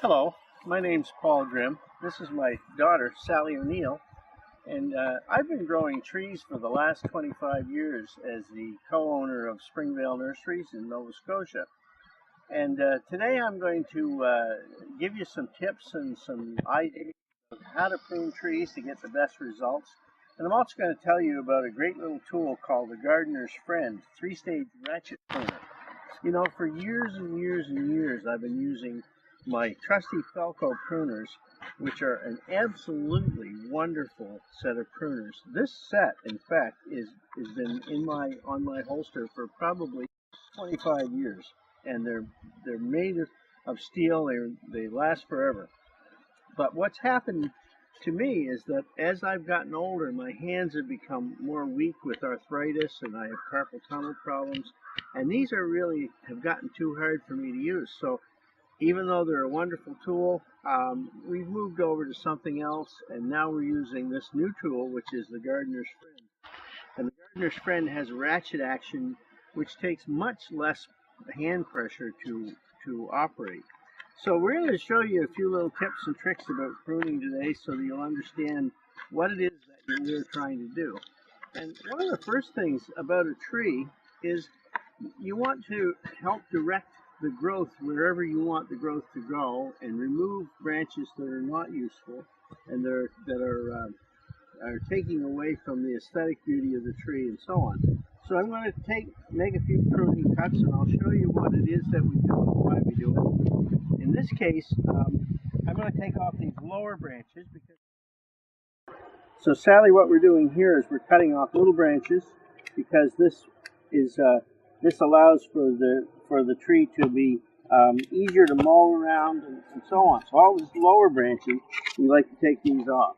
Hello, my name's Paul Grimm. This is my daughter, Sally O'Neill, and I've been growing trees for the last 25 years as the co-owner of Springvale Nurseries in Nova Scotia. And today I'm going to give you some tips and some ideas of how to prune trees to get the best results. And I'm also going to tell you about a great little tool called the Gardener's Friend 3-stage ratchet pruner. You know, for years and years and years I've been using my trusty Felco pruners, which are an absolutely wonderful set of pruners. This set, in fact, has been on my holster for probably 25 years, and they're made of steel. They last forever. But what's happened to me is that as I've gotten older, my hands have become more weak with arthritis, and I have carpal tunnel problems, and these have gotten too hard for me to use. So even though they're a wonderful tool, we've moved over to something else, and now we're using this new tool, which is the Gardener's Friend. And the Gardener's Friend has ratchet action, which takes much less hand pressure to operate. So we're going to show you a few little tips and tricks about pruning today so that you'll understand what it is that you're trying to do. And one of the first things about a tree is you want to help direct the growth wherever you want the growth to go, and remove branches that are not useful and that are taking away from the aesthetic beauty of the tree and so on. So I'm going to make a few pruning cuts, and I'll show you what it is that we do and why we do it. In this case, I'm going to take off these lower branches So Sally, what we're doing here is we're cutting off little branches because this allows for the tree to be easier to mow around and so on. So all this lower branching, we like to take these off.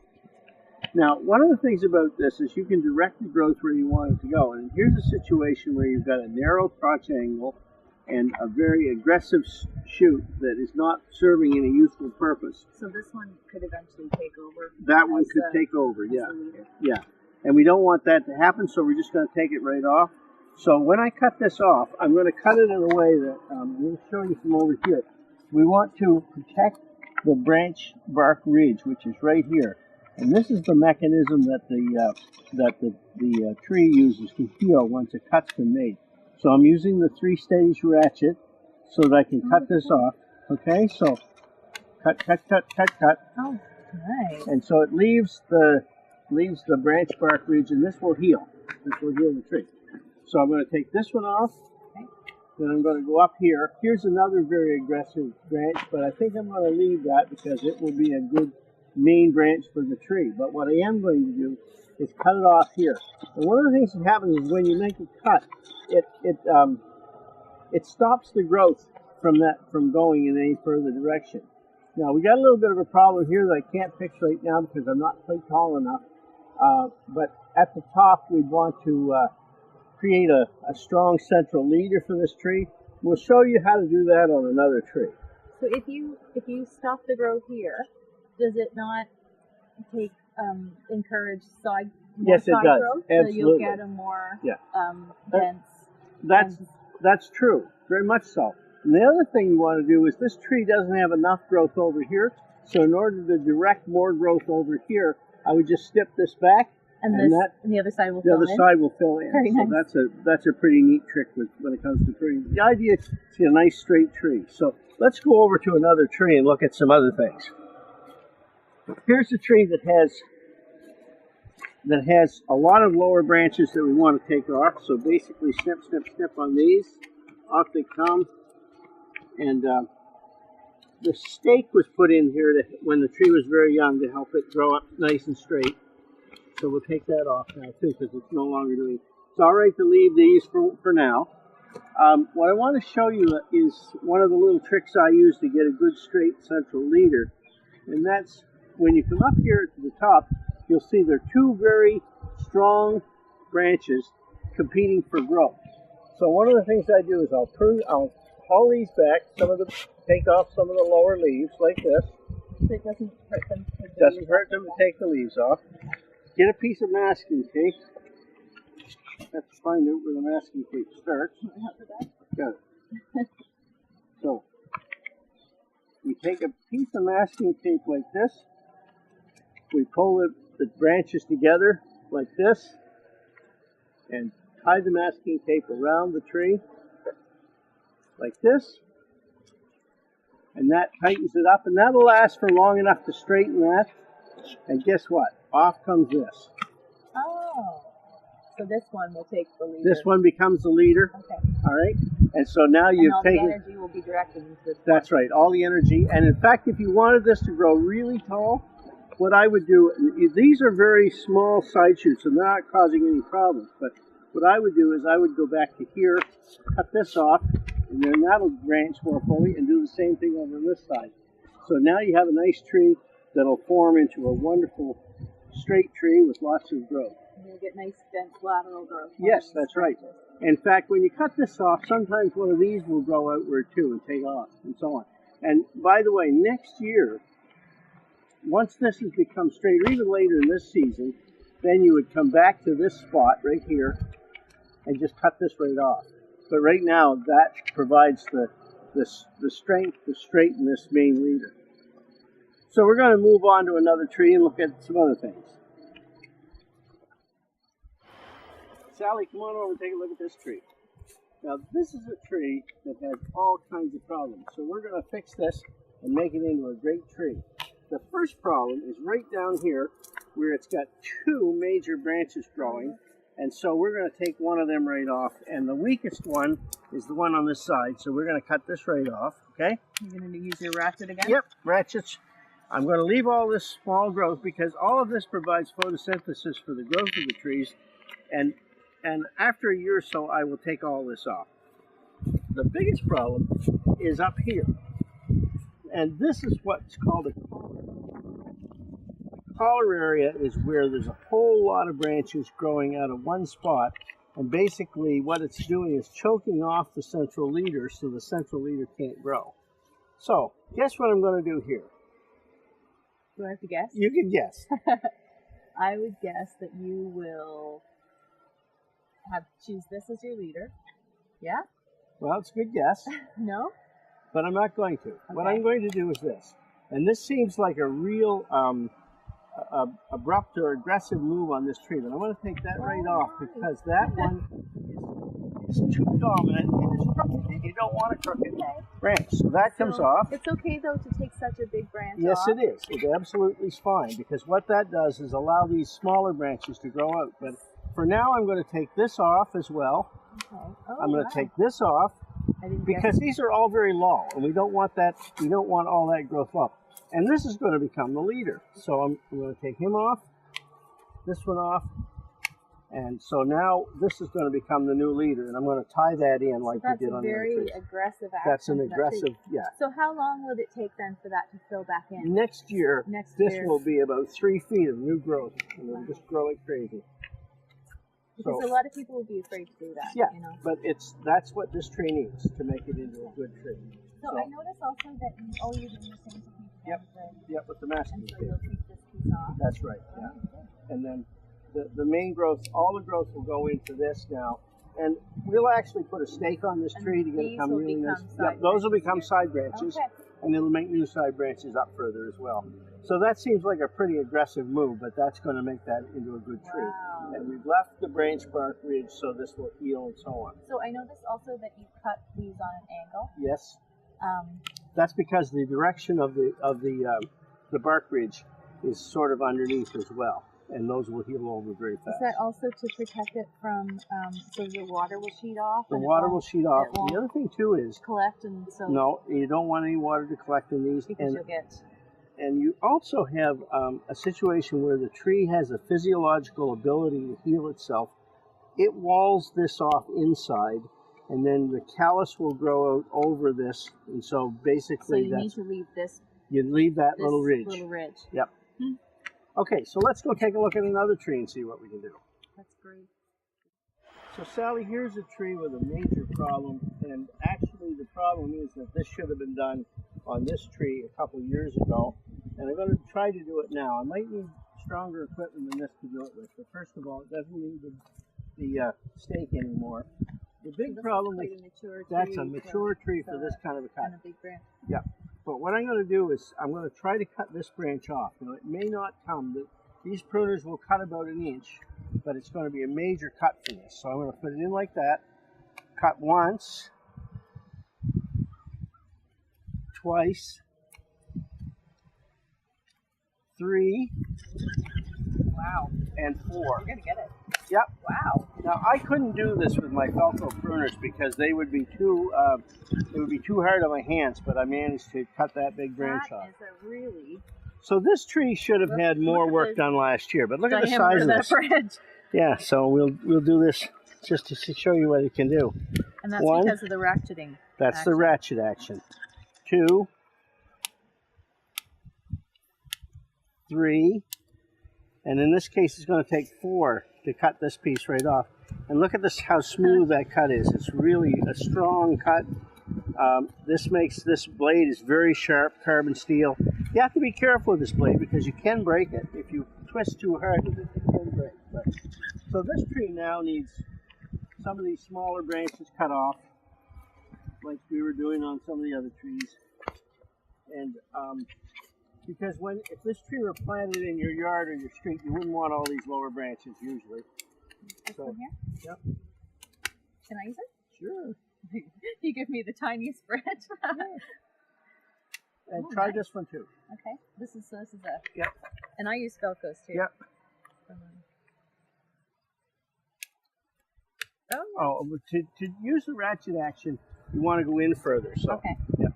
Now, one of the things about this is you can direct the growth where you want it to go. And here's a situation where you've got a narrow crotch angle and a very aggressive shoot that is not serving any useful purpose. So this one could eventually take over? That one could take over, yeah. Yeah. And we don't want that to happen, so we're just going to take it right off. So when I cut this off, I'm going to cut it in a way that we'll show you from over here. We want to protect the branch bark ridge, which is right here. And this is the mechanism that the tree uses to heal once a cut's been made. So I'm using the 3-stage ratchet so that I can cut this off. Okay, so cut. Oh, nice. And so it leaves the branch bark ridge, and this will heal. This will heal the tree. So I'm going to take this one off, okay. Then I'm going to go up here. Here's another very aggressive branch, but I think I'm going to leave that because it will be a good main branch for the tree. But what I am going to do is cut it off here. And one of the things that happens is when you make a cut, it stops the growth from going in any further direction. Now we got a little bit of a problem here that I can't fix right now because I'm not quite tall enough. But at the top, we'd want to create a strong central leader for this tree. We'll show you how to do that on another tree. So if you stop the growth here, does it not encourage side Yes, it does. growth? Absolutely. So you'll get a more dense. That's true. Very much so. And the other thing you want to do is this tree doesn't have enough growth over here. So in order to direct more growth over here, I would just snip this back. And the other side will fill in? The other side will fill in. Very nice. That's a pretty neat trick when it comes to pruning. The idea is to see a nice straight tree. So let's go over to another tree and look at some other things. Here's a tree that has a lot of lower branches that we want to take off. So basically snip on these. Off they come. And the stake was put in here when the tree was very young to help it grow up nice and straight. So we'll take that off now too because it's no longer doing. It's all right to leave these for now. What I want to show you is one of the little tricks I use to get a good straight central leader. And that's when you come up here to the top, you'll see there are two very strong branches competing for growth. So one of the things I do is I'll pull these back, take off some of the lower leaves like this. So it doesn't hurt them to take the Doesn't leaves hurt off. them to take the leaves off. Get a piece of masking tape. Have to find out where the masking tape starts. Got it. So we take a piece of masking tape like this. We pull the branches together like this and tie the masking tape around the tree like this. And that tightens it up, and that'll last for long enough to straighten that. And guess what? Off comes this. Oh. So this one will take the leader. This one becomes the leader. Okay. All right. And so now you've taken. And all the energy will be directed into this. That's right. All the energy. And in fact, if you wanted this to grow really tall, what I would do, these are very small side shoots, and they're not causing any problems. But what I would do is I would go back to here, cut this off, and then that'll branch more fully, and do the same thing over this side. So now you have a nice tree that'll form into a wonderful straight tree with lots of growth. And you'll get nice dense lateral growth. Yes, that's right. In fact, when you cut this off, sometimes one of these will grow outward too and take off and so on. And by the way, next year, once this has become straight, or even later in this season, then you would come back to this spot right here and just cut this right off. But right now, that provides the strength to straighten this main leader. So we're going to move on to another tree and look at some other things. Sally, come on over and take a look at this tree. Now, this is a tree that has all kinds of problems. So we're going to fix this and make it into a great tree. The first problem is right down here where it's got two major branches growing. And so we're going to take one of them right off. And the weakest one is the one on this side. So we're going to cut this right off, okay? You're going to use your ratchet again? Yep, ratchets. I'm going to leave all this small growth because all of this provides photosynthesis for the growth of the trees. And after a year or so, I will take all this off. The biggest problem is up here. And this is what's called a collar. The collar area is where there's a whole lot of branches growing out of one spot. And basically what it's doing is choking off the central leader so the central leader can't grow. So, guess what I'm going to do here? Do I have to guess? You can guess. I would guess that you will choose this as your leader. Yeah? Well, it's a good guess, No? but I'm not going to. Okay. What I'm going to do is this. And this seems like a real abrupt or aggressive move on this tree, but I want to take that right off because that one is too dominant and is crooked, and you don't want a crooked branch. So that comes off. It's okay, though, to take such a big branch Yes, off. it is. It absolutely is fine because what that does is allow these smaller branches to grow out. But for now, I'm going to take this off as well. Okay. Oh, I'm going to take this off because these are all very low, and we don't want that. We don't want all that growth up. And this is going to become the leader. So I'm going to take him off, this one off, and so now this is going to become the new leader, and I'm going to tie that in like we did on the other trees. That's a very aggressive action. That's an aggressive, yeah. So how long will it take then for that to fill back in? Next year, this will be about 3 feet of new growth, and it'll just grow like crazy. Because a lot of people will be afraid to do that. Yeah, you know? but that's what this tree needs to make it into a good tree. So I noticed also that you're doing the same thing. Yep, with the masking And so tape. you'll take this piece off. That's right, yeah. And then the main growth, all the growth will go into this now. And we'll actually put a stake on this tree to get it come really nice. Yep, those will become side branches. Okay. And it'll make new side branches up further as well. So that seems like a pretty aggressive move, but that's going to make that into a good tree. Wow. And we've left the branch bark ridge so this will heal and so on. So I noticed also that you cut these on an angle. Yes. That's because the direction of the bark ridge is sort of underneath as well, and those will heal over very fast. Is that also to protect it from so the water will sheet off? The water will sheet off. The other thing too is collect, and so no, you don't want any water to collect in these. Because you'll get. And you also have a situation where the tree has a physiological ability to heal itself. It walls this off inside, and then the callus will grow out over this, and so basically so you need to leave this. You leave that little ridge. Little ridge. Yep. Okay, so let's go take a look at another tree and see what we can do. That's great. So Sally, here's a tree with a major problem, And actually the problem is that this should have been done on this tree a couple years ago, and I'm going to try to do it now. I might need stronger equipment than this to do it with, but first of all, it doesn't need the stake anymore. The big problem is that's a mature tree for this kind of a cut. And a big branch. Yeah, but what I'm going to do is I'm going to try to cut this branch off. Now, it may not come. These pruners will cut about 1 inch, but it's going to be a major cut for this. So I'm going to put it in like that, cut once, twice, 3, Wow. and 4. You're going to get it. Yep. Wow. Now I couldn't do this with my Felco pruners because they would be too hard on my hands, but I managed to cut that big branch off. That is a really... So this tree should have had more work done last year, but look at the size of this. Branch. Yeah, so we'll do this just to show you what it can do. And that's 1, because of the ratcheting. That's the ratchet action. 2, 3, and in this case it's going to take 4 to cut this piece right off. And look at this, how smooth that cut is. It's really a strong cut. This makes this blade is very sharp, carbon steel. You have to be careful with this blade because you can break it. If you twist too hard with it, it can break. So this tree now needs some of these smaller branches cut off, like we were doing on some of the other trees. And because if this tree were planted in your yard or your street, you wouldn't want all these lower branches usually. This one here? Yep. Can I use it? Sure. You give me the tiniest branch. And try this one too. Okay. This is a. Yep. And I use Felcos too. Yep. Oh, to use the ratchet action, you want to go in further. So. Okay. Yep.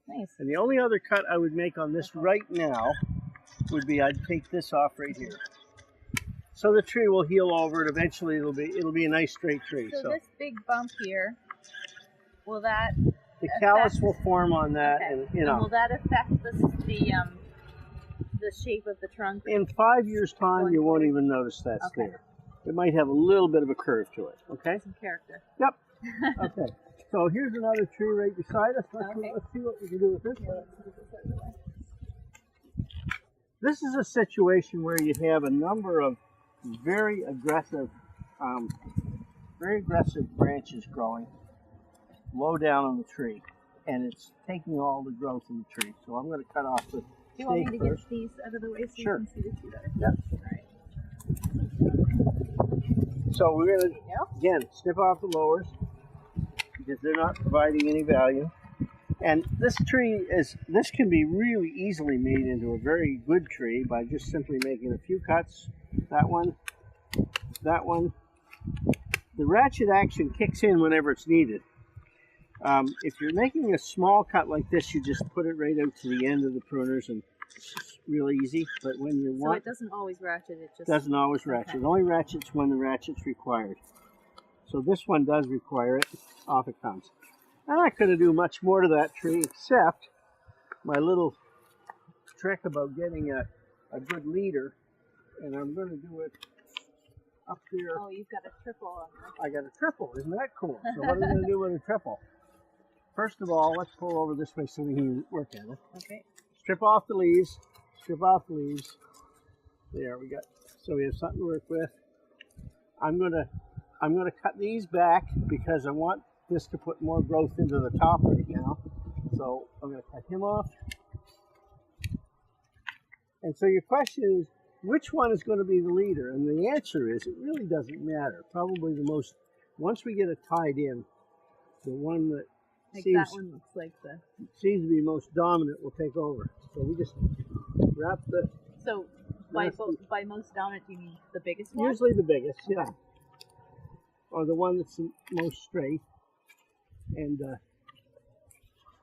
Nice. And the only other cut I would make on this right now would be I'd take this off right here. So the tree will heal over it. Eventually, it'll be a nice straight tree. So this big bump here, will that? The callus will form on that, okay. and will that affect the shape of the trunk? In 5 years' time, you won't even notice that's there. It might have a little bit of a curve to it. Okay. Some character. Yep. Okay. So here's another tree right beside us. Let's see what we can do with this one. This is a situation where you have a number of very aggressive branches growing low down on the tree, and it's taking all the growth in the tree. So I'm going to cut off the Do you want me to first. get these out of the way so Sure. you can see the tree better? Yep. All right. So we're going to, again, snip off the lowers because they're not providing any value. And this tree this can be really easily made into a very good tree by just simply making a few cuts. That one. The ratchet action kicks in whenever it's needed. If you're making a small cut like this, you just put it right out to the end of the pruners, and it's real easy. But when you want, so it doesn't always ratchet. It just doesn't always ratchet. It only ratchets when the ratchet's required. So this one does require it. Off it comes. I'm not going to do much more to that tree except my little trick about getting a good leader, and I'm going to do it up there. Oh, you've got a triple on there. I got a triple. Isn't that cool? So what are we going to do with a triple? First of all, let's pull over this way so we can work at it. Okay. Strip off the leaves. Strip off the leaves. There we go. So we have something to work with. I'm gonna cut these back because I want this to put more growth into the top right now. So I'm going to cut him off. And so your question is, which one is going to be the leader? And the answer is, it really doesn't matter. Probably the most, once we get it tied in, the one that that one looks like seems to be most dominant will take over. So we just wrap the... So by most dominant, you mean the biggest one? Usually the biggest, yeah. Or the one that's the most straight. And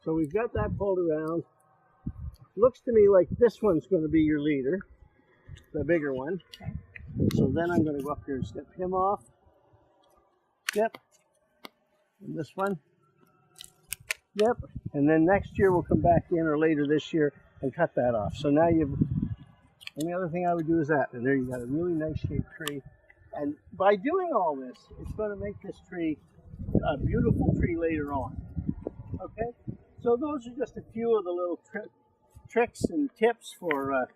so we've got that pulled around. Looks to me like this one's going to be your leader, the bigger one. Okay. So then I'm going to go up here and snip him off. Yep. And this one. Yep. And then next year we'll come back in, or later this year, and cut that off. So now you've... And the other thing I would do is that. And there you got a really nice shaped tree. And by doing all this, it's going to make this tree a beautiful tree later on. Okay? So those are just a few of the little tricks and tips for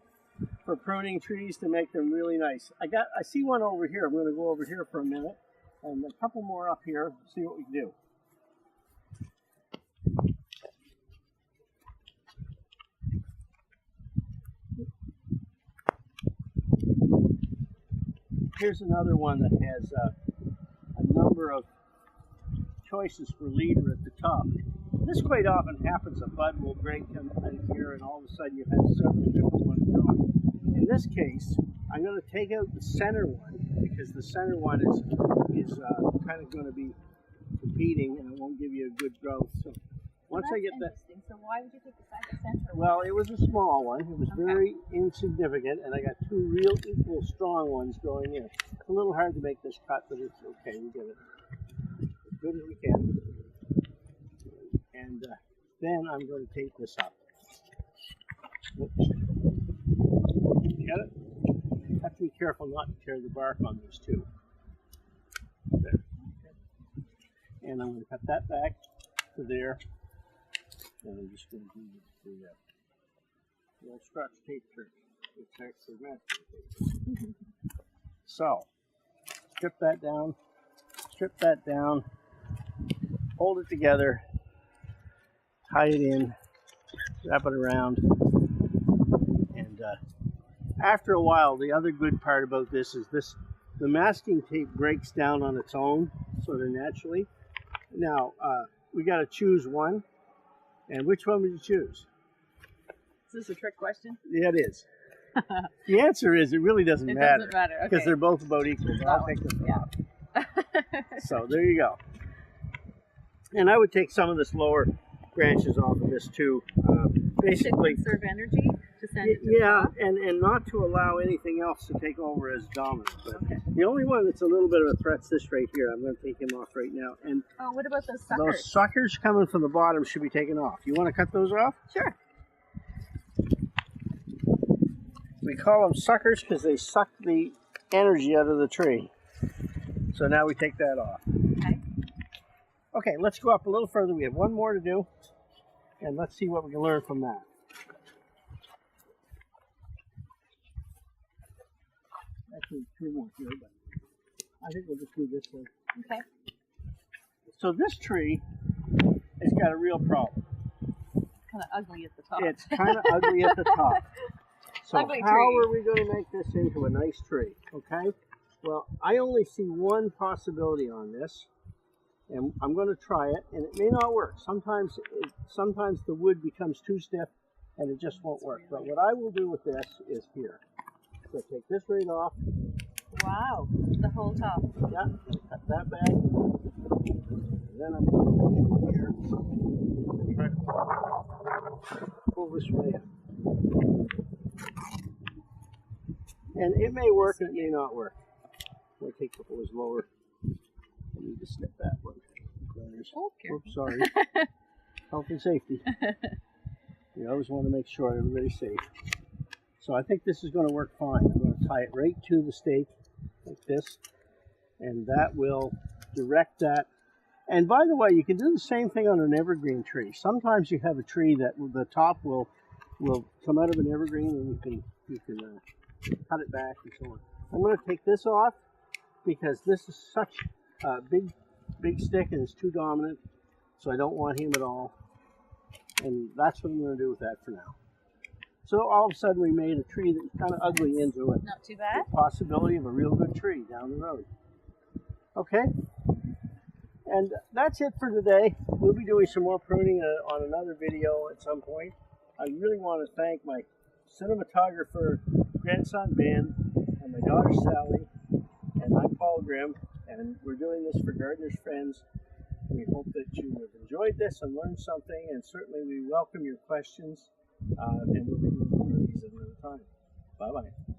pruning trees to make them really nice. I see one over here. I'm going to go over here for a minute, and a couple more up here, see what we can do. Here's another one that has a number of choices for leader at the top. This quite often happens. A bud will break in here, and all of a sudden you have several different ones growing. In this case, I'm going to take out the center one, because the center one is kind of going to be competing, and it won't give you a good growth. So once I get that. So why would you take the center one? Well, it was a small one. It was very insignificant, and I got two real equal strong ones growing in. It's a little hard to make this cut, but it's okay. We get it as good as we can. And then I'm going to take this up. Whoops. Get it? Have to be careful not to tear the bark on these two. There. Okay. And I'm going to cut that back to there. And I'm just going to do the old scotch tape trick. It's actually masking tape. So, strip that down, hold it together, tie it in, wrap it around, and after a while, the other good part about this is the masking tape breaks down on its own, sort of naturally. Now, we got to choose one. And which one would you choose? Is this a trick question? Yeah, it is. The answer is it really doesn't matter. It doesn't matter, okay. Because they're both about equal. So I'll take this one off. So there you go. And I would take some of this lower branches off of this too. Basically, to conserve energy to send it to yeah, the top? and not to allow anything else to take over as dominant. But okay. The only one that's a little bit of a threat is this right here. I'm going to take him off right now. And oh, what about those suckers? Those suckers coming from the bottom should be taken off. You want to cut those off? Sure. We call them suckers because they suck the energy out of the tree. So now we take that off. Okay. Okay, let's go up a little further. We have one more to do, and let's see what we can learn from that. Actually, two more here, but I think we'll just do this one. Okay. So this tree has got a real problem. Kind of ugly at the top. It's kind of ugly at the top. So Ugly how tree. are we going to make this into a nice tree? Okay. Well, I only see one possibility on this, and I'm going to try it, and it may not work. Sometimes the wood becomes too stiff, and it just won't work. But what I will do with this is here. So take this right off. Wow, the whole top. Yeah, and cut that back. And then I'm going to go in here and try to pull this way up. And it may work and it may not work. I'm going to take a couple of those lower. I need to snip that one. Oh, oops, sorry. Health and safety. We always want to make sure everybody's safe. So I think this is going to work fine. I'm going to tie it right to the stake like this, and that will direct that. And by the way, you can do the same thing on an evergreen tree. Sometimes you have a tree that the top will come out of an evergreen, and you can cut it back and so on. I'm going to take this off because this is such a big stick and it's too dominant, so I don't want him at all. And that's what I'm going to do with that for now. So all of a sudden we made a tree that's kind of ugly into it. Not too bad. The possibility of a real good tree down the road. Okay? And that's it for today. We'll be doing some more pruning on another video at some point. I really want to thank my cinematographer, grandson Ben, and my daughter Sally, and I'm Paul Grimm, and we're doing this for Gardener's Friends. We hope that you have enjoyed this and learned something, and certainly we welcome your questions, and we'll be doing more of these at another time. Bye-bye.